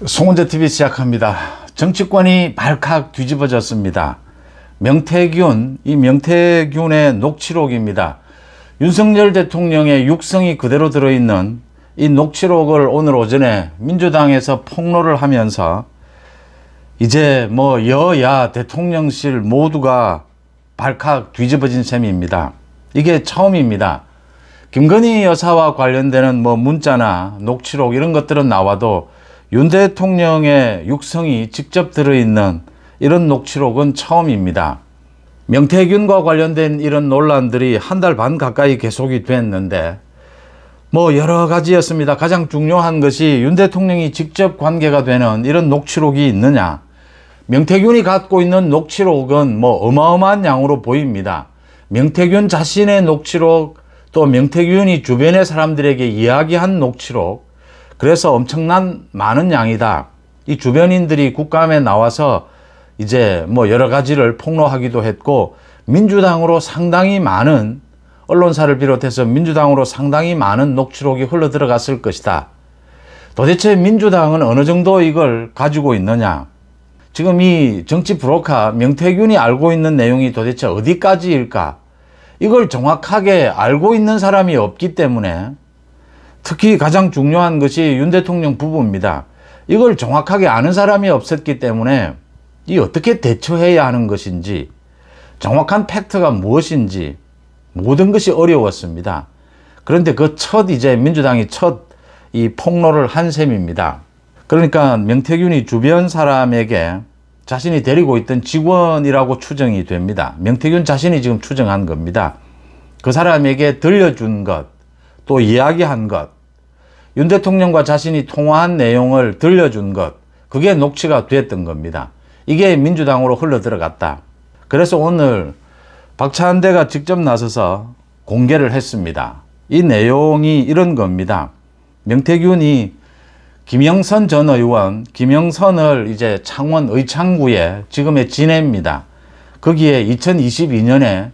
송은재TV 시작합니다. 정치권이 발칵 뒤집어졌습니다. 이 명태균의 녹취록입니다. 윤석열 대통령의 육성이 그대로 들어있는 이 녹취록을 오늘 오전에 민주당에서 폭로를 하면서 이제 여야 대통령실 모두가 발칵 뒤집어진 셈입니다. 이게 처음입니다. 김건희 여사와 관련되는 문자나 녹취록 이런 것들은 나와도 윤 대통령의 육성이 직접 들어있는 이런 녹취록은 처음입니다. 명태균과 관련된 이런 논란들이 한 달 반 가까이 계속이 됐는데 여러 가지였습니다. 가장 중요한 것이 윤 대통령이 직접 관계가 되는 이런 녹취록이 있느냐. 명태균이 갖고 있는 녹취록은 어마어마한 양으로 보입니다. 명태균 자신의 녹취록, 또 명태균이 주변의 사람들에게 이야기한 녹취록, 그래서 엄청난 많은 양이다. 이 주변인들이 국감에 나와서 이제 여러 가지를 폭로하기도 했고, 민주당으로 상당히 많은, 언론사를 비롯해서 민주당으로 상당히 많은 녹취록이 흘러 들어갔을 것이다. 도대체 민주당은 어느 정도 이걸 가지고 있느냐. 지금 이 정치 브로커 명태균이 알고 있는 내용이 도대체 어디까지일까? 이걸 정확하게 알고 있는 사람이 없기 때문에, 특히 가장 중요한 것이 윤 대통령 부부입니다. 이걸 정확하게 아는 사람이 없었기 때문에 이 어떻게 대처해야 하는 것인지, 정확한 팩트가 무엇인지 모든 것이 어려웠습니다. 그런데 이제 민주당이 첫 이 폭로를 한 셈입니다. 그러니까 명태균이 주변 사람에게 자신이 데리고 있던 직원이라고 추정이 됩니다. 명태균 자신이 지금 추정한 겁니다. 그 사람에게 들려준 것, 또 이야기한 것, 윤 대통령과 자신이 통화한 내용을 들려준 것, 그게 녹취가 됐던 겁니다. 이게 민주당으로 흘러 들어갔다. 그래서 오늘 박찬대가 직접 나서서 공개를 했습니다. 이 내용이 이런 겁니다. 명태균이 김영선 전 의원, 김영선을 이제 창원 의창구에 지금의 지내입니다. 거기에 2022년에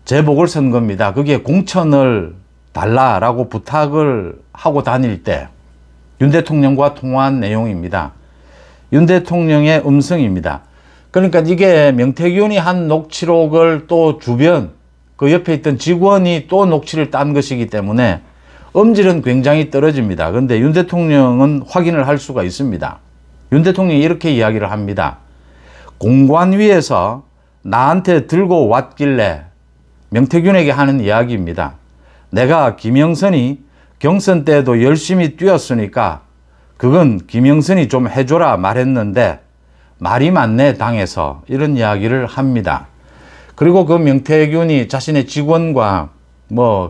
재보궐 선거입니다. 거기에 공천을 달라라고 부탁을 하고 다닐 때 윤 대통령과 통화한 내용입니다. 윤 대통령의 음성입니다. 그러니까 이게 명태균이 한 녹취록을 또 주변 그 옆에 있던 직원이 또 녹취를 딴 것이기 때문에 음질은 굉장히 떨어집니다. 그런데 윤 대통령은 확인을 할 수가 있습니다. 윤 대통령이 이렇게 이야기를 합니다. 공관위에서 나한테 들고 왔길래, 명태균에게 하는 이야기입니다. 내가 김영선이 경선 때도 열심히 뛰었으니까 그건 김영선이 좀 해줘라 말했는데 말이 많네 당에서, 이런 이야기를 합니다. 그리고 그 명태균이 자신의 직원과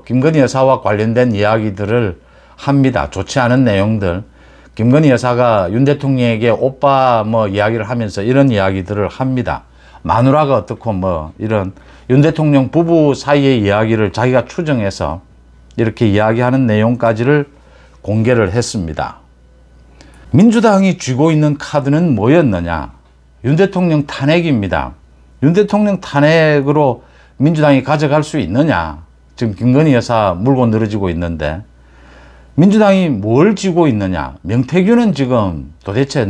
김건희 여사와 관련된 이야기들을 합니다. 좋지 않은 내용들. 김건희 여사가 윤 대통령에게 오빠 이야기를 하면서 이런 이야기들을 합니다. 마누라가 어떻고 이런 윤 대통령 부부 사이의 이야기를 자기가 추정해서 이렇게 이야기하는 내용까지를 공개를 했습니다. 민주당이 쥐고 있는 카드는 뭐였느냐? 윤 대통령 탄핵입니다. 윤 대통령 탄핵으로 민주당이 가져갈 수 있느냐? 지금 김건희 여사 물고 늘어지고 있는데 민주당이 뭘 쥐고 있느냐? 명태균은 지금 도대체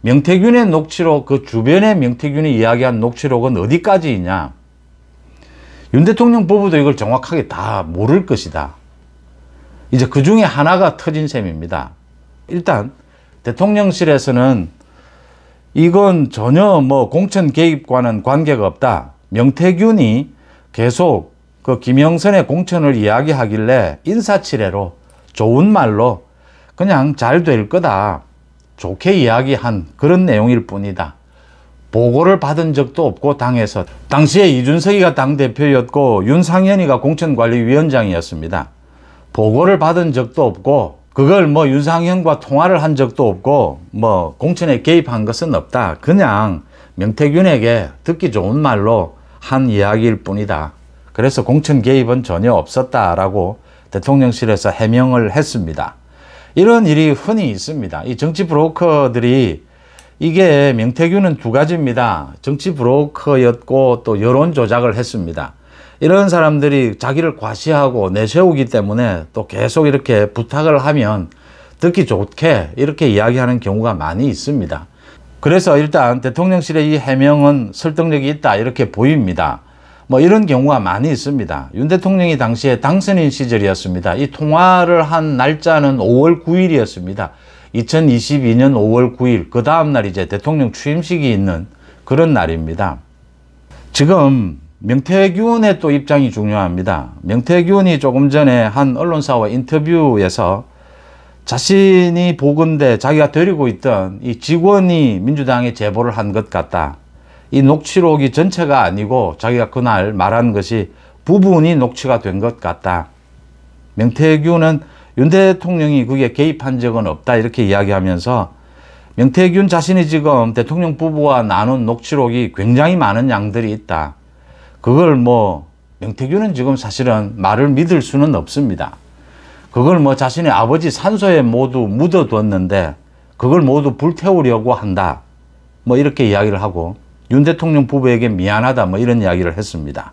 명태균의 녹취록, 그 주변에 명태균이 이야기한 녹취록은 어디까지 있냐? 윤 대통령 부부도 이걸 정확하게 다 모를 것이다. 이제 그 중에 하나가 터진 셈입니다. 일단 대통령실에서는 이건 전혀 공천 개입과는 관계가 없다. 명태균이 계속 그 김영선의 공천을 이야기하길래 인사치레로 좋은 말로 그냥 잘 될 거다, 좋게 이야기한 그런 내용일 뿐이다. 보고를 받은 적도 없고 당에서, 당시에 이준석이가 당대표였고 윤상현이가 공천관리위원장이었습니다. 보고를 받은 적도 없고 그걸 윤상현과 통화를 한 적도 없고 공천에 개입한 것은 없다. 그냥 명태균에게 듣기 좋은 말로 한 이야기일 뿐이다. 그래서 공천 개입은 전혀 없었다라고 대통령실에서 해명을 했습니다. 이런 일이 흔히 있습니다. 이 정치 브로커들이, 이게 명태균은 두 가지입니다. 정치 브로커였고 또 여론 조작을 했습니다. 이런 사람들이 자기를 과시하고 내세우기 때문에 또 계속 이렇게 부탁을 하면 듣기 좋게 이렇게 이야기하는 경우가 많이 있습니다. 그래서 일단 대통령실의 이 해명은 설득력이 있다 이렇게 보입니다. 뭐 이런 경우가 많이 있습니다. 윤 대통령이 당시에 당선인 시절이었습니다. 이 통화를 한 날짜는 5월 9일이었습니다. 2022년 5월 9일 그 다음날 이제 대통령 취임식이 있는 그런 날입니다. 지금 명태균의 또 입장이 중요합니다. 명태균이 조금 전에 한 언론사와 인터뷰에서 자신이 보건대 자기가 데리고 있던 이 직원이 민주당에 제보를 한 것 같다. 이 녹취록이 전체가 아니고 자기가 그날 말한 것이 부분이 녹취가 된 것 같다. 명태균은 윤 대통령이 그게 개입한 적은 없다 이렇게 이야기하면서 명태균 자신이 지금 대통령 부부와 나눈 녹취록이 굉장히 많은 양들이 있다. 그걸 뭐 명태균은 지금 사실은 말을 믿을 수는 없습니다. 그걸 뭐 자신의 아버지 산소에 모두 묻어뒀는데 그걸 모두 불태우려고 한다. 뭐 이렇게 이야기를 하고 윤 대통령 부부에게 미안하다 뭐 이런 이야기를 했습니다.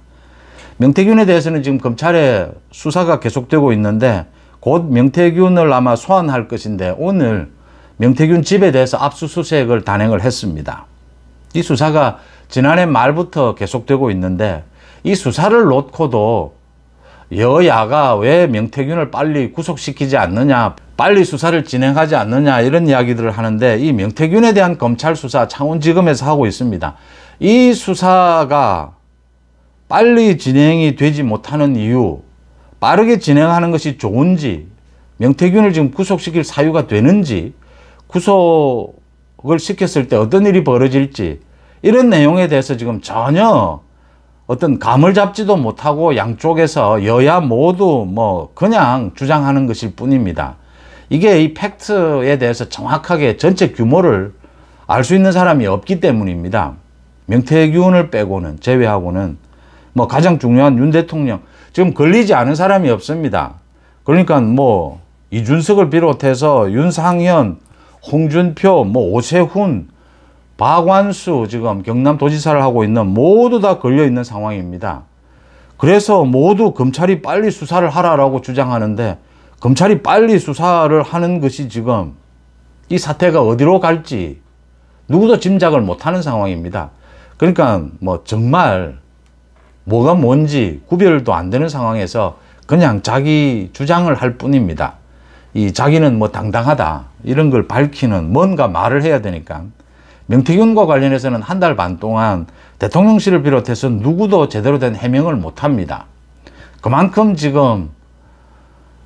명태균에 대해서는 지금 검찰의 수사가 계속되고 있는데 곧 명태균을 아마 소환할 것인데 오늘 명태균 집에 대해서 압수수색을 단행을 했습니다. 이 수사가 지난해 말부터 계속되고 있는데 이 수사를 놓고도 여야가 왜 명태균을 빨리 구속시키지 않느냐, 빨리 수사를 진행하지 않느냐 이런 이야기들을 하는데 이 명태균에 대한 검찰 수사 창원지검에서 하고 있습니다. 이 수사가 빨리 진행이 되지 못하는 이유, 빠르게 진행하는 것이 좋은지, 명태균을 지금 구속시킬 사유가 되는지, 구속을 시켰을 때 어떤 일이 벌어질지 이런 내용에 대해서 지금 전혀 어떤 감을 잡지도 못하고 양쪽에서 여야 모두 뭐 그냥 주장하는 것일 뿐입니다. 이게 이 팩트에 대해서 정확하게 전체 규모를 알 수 있는 사람이 없기 때문입니다. 명태균을 빼고는, 제외하고는 뭐 가장 중요한 윤 대통령 지금 걸리지 않은 사람이 없습니다. 그러니까 뭐 이준석을 비롯해서 윤상현, 홍준표, 뭐 오세훈, 박완수 지금 경남도지사를 하고 있는 모두 다 걸려있는 상황입니다. 그래서 모두 검찰이 빨리 수사를 하라라고 주장하는데 검찰이 빨리 수사를 하는 것이 지금 이 사태가 어디로 갈지 누구도 짐작을 못하는 상황입니다. 그러니까 뭐 정말 뭐가 뭔지 구별도 안 되는 상황에서 그냥 자기 주장을 할 뿐입니다. 이 자기는 뭐 당당하다 이런 걸 밝히는 뭔가 말을 해야 되니까 명태균과 관련해서는 한 달 반 동안 대통령실을 비롯해서 누구도 제대로 된 해명을 못 합니다. 그만큼 지금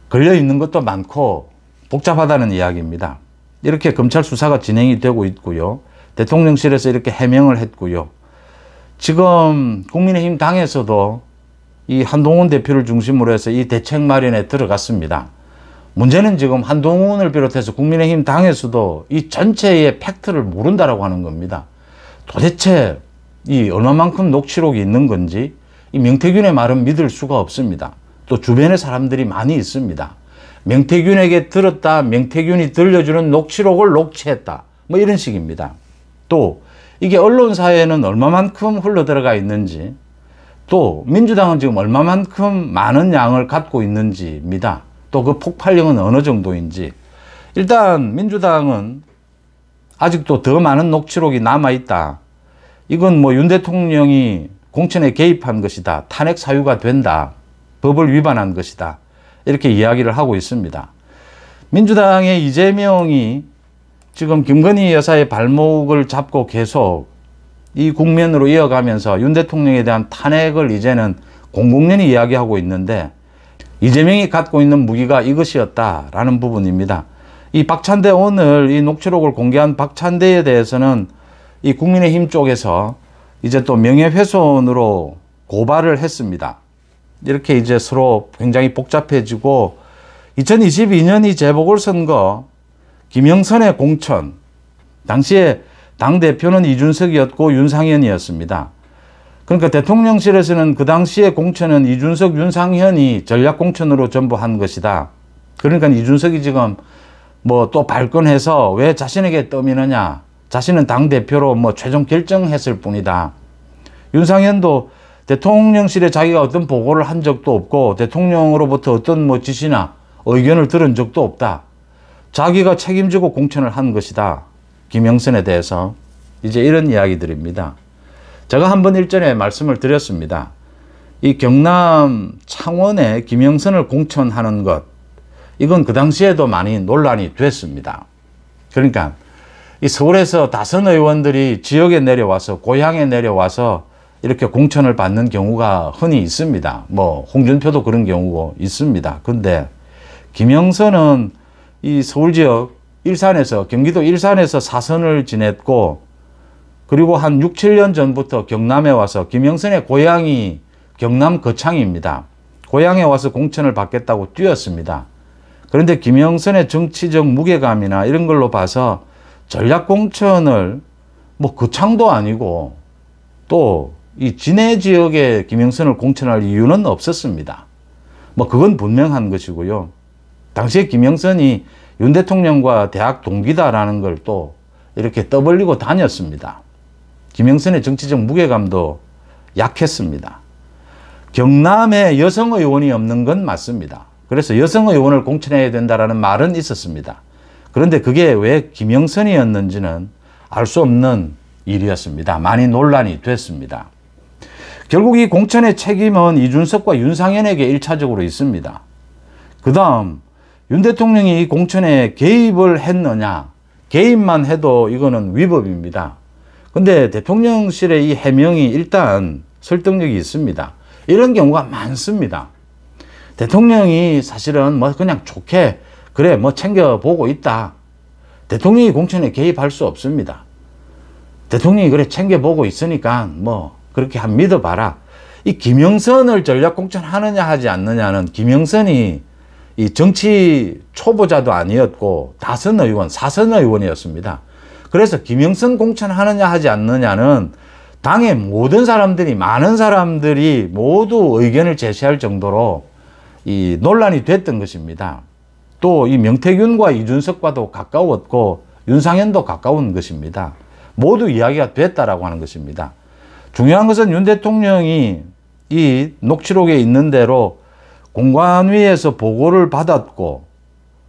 걸려 있는 것도 많고 복잡하다는 이야기입니다. 이렇게 검찰 수사가 진행이 되고 있고요. 대통령실에서 이렇게 해명을 했고요. 지금 국민의힘 당에서도 이 한동훈 대표를 중심으로 해서 이 대책 마련에 들어갔습니다. 문제는 지금 한동훈을 비롯해서 국민의힘 당에서도 이 전체의 팩트를 모른다라고 하는 겁니다. 도대체 이 얼마만큼 녹취록이 있는 건지 이 명태균의 말은 믿을 수가 없습니다. 또 주변에 사람들이 많이 있습니다. 명태균에게 들었다, 명태균이 들려주는 녹취록을 녹취했다. 뭐 이런 식입니다. 또 이게 언론사에는 얼마만큼 흘러들어가 있는지, 또 민주당은 지금 얼마만큼 많은 양을 갖고 있는지입니다. 또 그 폭발력은 어느 정도인지. 일단 민주당은 아직도 더 많은 녹취록이 남아있다. 이건 뭐 윤 대통령이 공천에 개입한 것이다. 탄핵 사유가 된다. 법을 위반한 것이다. 이렇게 이야기를 하고 있습니다. 민주당의 이재명이 지금 김건희 여사의 발목을 잡고 계속 이 국면으로 이어가면서 윤 대통령에 대한 탄핵을 이제는 공공연히 이야기하고 있는데 이재명이 갖고 있는 무기가 이것이었다라는 부분입니다. 이 박찬대 오늘 이 녹취록을 공개한 박찬대에 대해서는 이 국민의힘 쪽에서 이제 또 명예훼손으로 고발을 했습니다. 이렇게 이제 서로 굉장히 복잡해지고 2022년 이 재보궐선거 김영선의 공천, 당시에 당대표는 이준석이었고 윤상현이었습니다. 그러니까 대통령실에서는 그 당시에 공천은 이준석, 윤상현이 전략공천으로 전부 한 것이다. 그러니까 이준석이 지금 뭐 또 발끈해서 왜 자신에게 떠미느냐. 자신은 당대표로 뭐 최종 결정했을 뿐이다. 윤상현도 대통령실에 자기가 어떤 보고를 한 적도 없고 대통령으로부터 어떤 뭐 지시나 의견을 들은 적도 없다. 자기가 책임지고 공천을 한 것이다. 김영선에 대해서. 이제 이런 이야기들입니다. 제가 한번 일전에 말씀을 드렸습니다. 이 경남 창원에 김영선을 공천하는 것, 이건 그 당시에도 많이 논란이 됐습니다. 그러니까 이 서울에서 다선 의원들이 지역에 내려와서, 고향에 내려와서 이렇게 공천을 받는 경우가 흔히 있습니다. 뭐 홍준표도 그런 경우가 있습니다. 근데 김영선은 이 서울 지역 일산에서, 경기도 일산에서 사선을 지냈고, 그리고 한 6, 7년 전부터 경남에 와서, 김영선의 고향이 경남 거창입니다. 고향에 와서 공천을 받겠다고 뛰었습니다. 그런데 김영선의 정치적 무게감이나 이런 걸로 봐서 전략 공천을 뭐 거창도 아니고 또 이 진해 지역에 김영선을 공천할 이유는 없었습니다. 뭐 그건 분명한 것이고요. 당시에 김영선이 윤 대통령과 대학 동기다라는 걸 또 이렇게 떠벌리고 다녔습니다. 김영선의 정치적 무게감도 약했습니다. 경남에 여성 의원이 없는 건 맞습니다. 그래서 여성 의원을 공천해야 된다라는 말은 있었습니다. 그런데 그게 왜 김영선이었는지는 알 수 없는 일이었습니다. 많이 논란이 됐습니다. 결국 이 공천의 책임은 이준석과 윤상현에게 1차적으로 있습니다. 그 다음 윤 대통령이 이 공천에 개입을 했느냐, 개입만 해도 이거는 위법입니다. 근데 대통령실의 이 해명이 일단 설득력이 있습니다. 이런 경우가 많습니다. 대통령이 사실은 뭐 그냥 좋게 그래 뭐 챙겨보고 있다. 대통령이 공천에 개입할 수 없습니다. 대통령이 그래 챙겨보고 있으니까 뭐 그렇게 한 믿어봐라. 이 김영선을 전략 공천하느냐 하지 않느냐는, 김영선이 이 정치 초보자도 아니었고 다선 의원, 사선 의원이었습니다. 그래서 김영선 공천하느냐 하지 않느냐는 당의 모든 사람들이, 많은 사람들이 모두 의견을 제시할 정도로 이 논란이 됐던 것입니다. 또 이 명태균과 이준석과도 가까웠고 윤상현도 가까운 것입니다. 모두 이야기가 됐다라고 하는 것입니다. 중요한 것은 윤 대통령이 이 녹취록에 있는 대로 공관위에서 보고를 받았고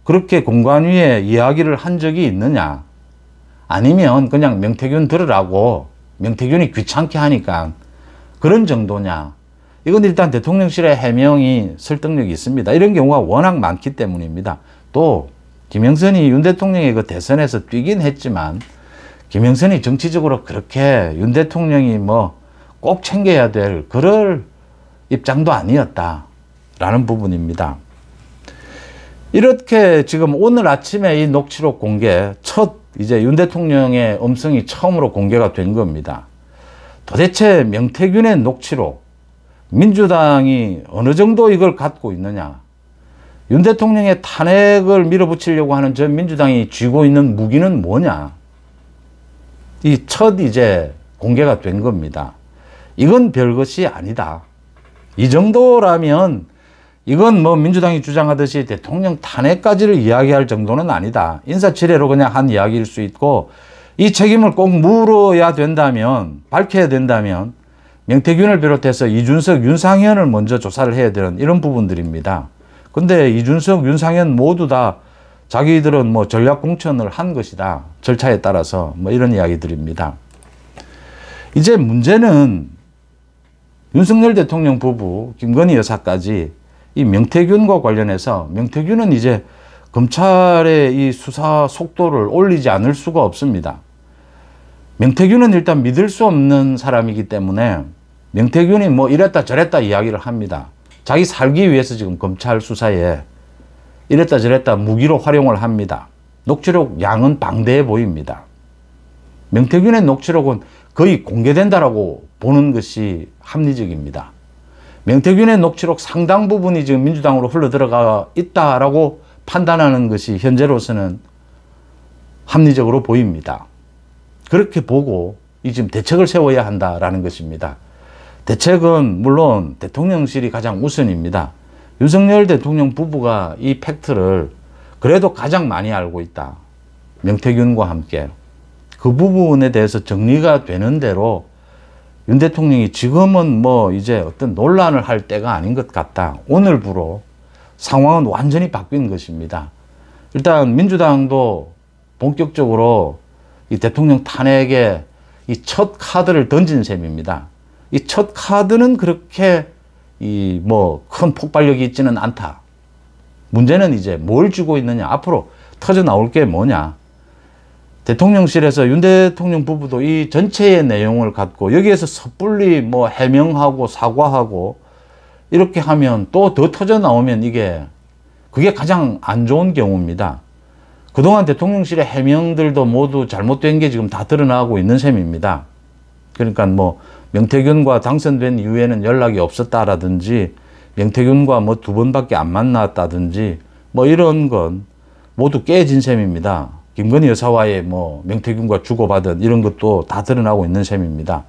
그렇게 공관위에 이야기를 한 적이 있느냐, 아니면 그냥 명태균 들으라고 명태균이 귀찮게 하니까 그런 정도냐. 이건 일단 대통령실의 해명이 설득력이 있습니다. 이런 경우가 워낙 많기 때문입니다. 또 김영선이 윤 대통령의 그 대선에서 뛰긴 했지만 김영선이 정치적으로 그렇게 윤 대통령이 뭐 꼭 챙겨야 될 그럴 입장도 아니었다라는 부분입니다. 이렇게 지금 오늘 아침에 이 녹취록 공개, 첫 이제 윤 대통령의 음성이 처음으로 공개가 된 겁니다. 도대체 명태균의 녹취록, 민주당이 어느 정도 이걸 갖고 있느냐, 윤 대통령의 탄핵을 밀어붙이려고 하는 저 민주당이 쥐고 있는 무기는 뭐냐, 이 첫 이제 공개가 된 겁니다. 이건 별것이 아니다. 이 정도라면 이건 뭐 민주당이 주장하듯이 대통령 탄핵까지를 이야기할 정도는 아니다. 인사치레로 그냥 한 이야기일 수 있고, 이 책임을 꼭 물어야 된다면, 밝혀야 된다면 명태균을 비롯해서 이준석, 윤상현을 먼저 조사를 해야 되는 이런 부분들입니다. 근데 이준석, 윤상현 모두 다 자기들은 뭐 전략 공천을 한 것이다. 절차에 따라서 뭐 이런 이야기들입니다. 이제 문제는 윤석열 대통령 부부, 김건희 여사까지 이 명태균과 관련해서, 명태균은 이제 검찰의 이 수사 속도를 올리지 않을 수가 없습니다. 명태균은 일단 믿을 수 없는 사람이기 때문에 명태균이 뭐 이랬다 저랬다 이야기를 합니다. 자기 살기 위해서 지금 검찰 수사에 이랬다 저랬다 무기로 활용을 합니다. 녹취록 양은 방대해 보입니다. 명태균의 녹취록은 거의 공개된다라고 보는 것이 합리적입니다. 명태균의 녹취록 상당 부분이 지금 민주당으로 흘러들어가 있다라고 판단하는 것이 현재로서는 합리적으로 보입니다. 그렇게 보고 이 지금 대책을 세워야 한다라는 것입니다. 대책은 물론 대통령실이 가장 우선입니다. 윤석열 대통령 부부가 이 팩트를 그래도 가장 많이 알고 있다. 명태균과 함께. 그 부분에 대해서 정리가 되는 대로 윤 대통령이 지금은 뭐 이제 어떤 논란을 할 때가 아닌 것 같다. 오늘부로 상황은 완전히 바뀐 것입니다. 일단 민주당도 본격적으로 이 대통령 탄핵에 이 첫 카드를 던진 셈입니다. 이 첫 카드는 그렇게 이 뭐 큰 폭발력이 있지는 않다. 문제는 이제 뭘 주고 있느냐, 앞으로 터져 나올 게 뭐냐. 대통령실에서 윤 대통령 부부도 이 전체의 내용을 갖고 여기에서 섣불리 뭐 해명하고 사과하고 이렇게 하면 또 더 터져 나오면 그게 가장 안 좋은 경우입니다. 그동안 대통령실의 해명들도 모두 잘못된 게 지금 다 드러나고 있는 셈입니다. 그러니까 뭐 명태균과 당선된 이후에는 연락이 없었다라든지 명태균과 뭐 2번밖에 안 만났다든지 뭐 이런 건 모두 깨진 셈입니다. 김건희 여사와의 뭐 명태균과 주고받은 이런 것도 다 드러나고 있는 셈입니다.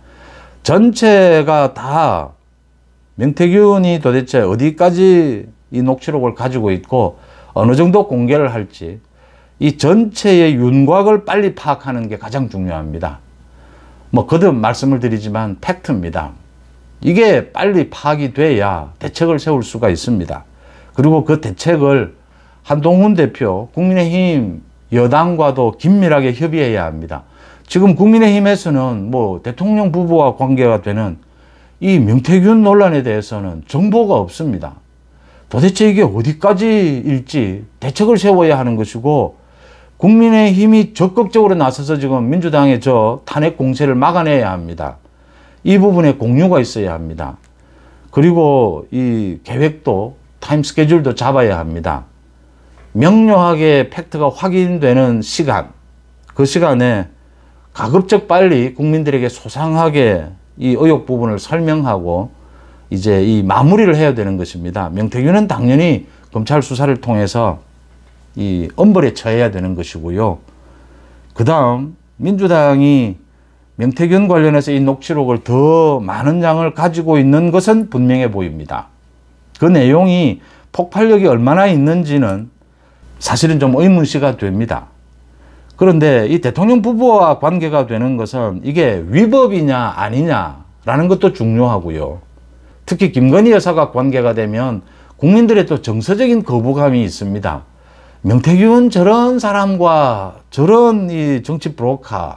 전체가 다 명태균이 도대체 어디까지 이 녹취록을 가지고 있고 어느 정도 공개를 할지 이 전체의 윤곽을 빨리 파악하는 게 가장 중요합니다. 뭐 거듭 말씀을 드리지만 팩트입니다. 이게 빨리 파악이 돼야 대책을 세울 수가 있습니다. 그리고 그 대책을 한동훈 대표, 국민의힘 여당과도 긴밀하게 협의해야 합니다. 지금 국민의힘에서는 뭐 대통령 부부와 관계가 되는 이 명태균 논란에 대해서는 정보가 없습니다. 도대체 이게 어디까지일지 대책을 세워야 하는 것이고, 국민의힘이 적극적으로 나서서 지금 민주당의 저 탄핵 공세를 막아내야 합니다. 이 부분에 공유가 있어야 합니다. 그리고 이 계획도 타임 스케줄도 잡아야 합니다. 명료하게 팩트가 확인되는 시간, 그 시간에 가급적 빨리 국민들에게 소상하게 이 의혹 부분을 설명하고 이제 이 마무리를 해야 되는 것입니다. 명태균은 당연히 검찰 수사를 통해서 이 엄벌에 처해야 되는 것이고요. 그 다음 민주당이 명태균 관련해서 이 녹취록을 더 많은 양을 가지고 있는 것은 분명해 보입니다. 그 내용이 폭발력이 얼마나 있는지는 사실은 좀 의문시가 됩니다. 그런데 이 대통령 부부와 관계가 되는 것은 이게 위법이냐 아니냐라는 것도 중요하고요. 특히 김건희 여사가 관계가 되면 국민들의 또 정서적인 거부감이 있습니다. 명태균 저런 사람과 저런 이 정치 브로커,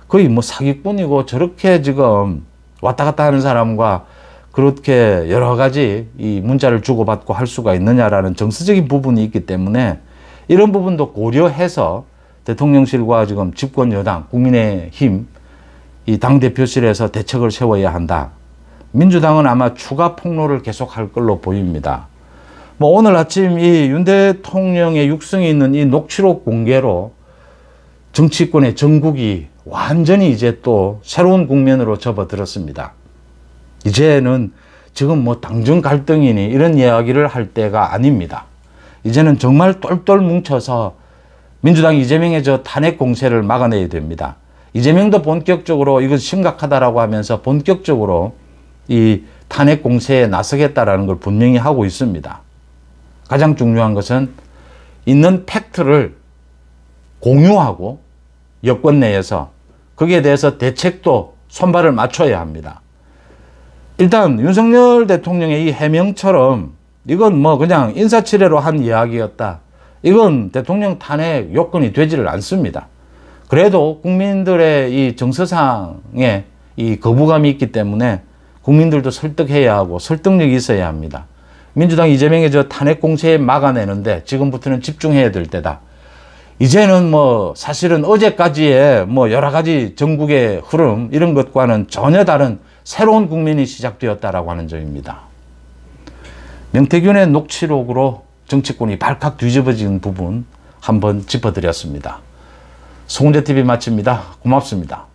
거의 뭐 사기꾼이고 저렇게 지금 왔다 갔다 하는 사람과 그렇게 여러 가지 이 문자를 주고받고 할 수가 있느냐라는 정서적인 부분이 있기 때문에 이런 부분도 고려해서 대통령실과 지금 집권 여당 국민의힘 이 당대표실에서 대책을 세워야 한다. 민주당은 아마 추가 폭로를 계속할 걸로 보입니다. 뭐 오늘 아침 이 윤 대통령의 육성이 있는 이 녹취록 공개로 정치권의 정국이 완전히 이제 또 새로운 국면으로 접어들었습니다. 이제는 지금 뭐 당정 갈등이니 이런 이야기를 할 때가 아닙니다. 이제는 정말 똘똘 뭉쳐서 민주당 이재명의 저 탄핵 공세를 막아내야 됩니다. 이재명도 본격적으로 이건 심각하다라고 하면서 본격적으로 이 탄핵 공세에 나서겠다라는 걸 분명히 하고 있습니다. 가장 중요한 것은 있는 팩트를 공유하고 여권 내에서 거기에 대해서 대책도 손발을 맞춰야 합니다. 일단 윤석열 대통령의 이 해명처럼 이건 뭐 그냥 인사치레로 한 이야기였다. 이건 대통령 탄핵 요건이 되지를 않습니다. 그래도 국민들의 이 정서상의 이 거부감이 있기 때문에 국민들도 설득해야 하고 설득력이 있어야 합니다. 민주당 이재명의 저 탄핵 공세에 막아내는데 지금부터는 집중해야 될 때다. 이제는 뭐 사실은 어제까지의 뭐 여러 가지 전국의 흐름 이런 것과는 전혀 다른 새로운 국면이 시작되었다라고 하는 점입니다. 명태균의 녹취록으로 정치권이 발칵 뒤집어진 부분 한번 짚어드렸습니다. 송은재TV 마칩니다. 고맙습니다.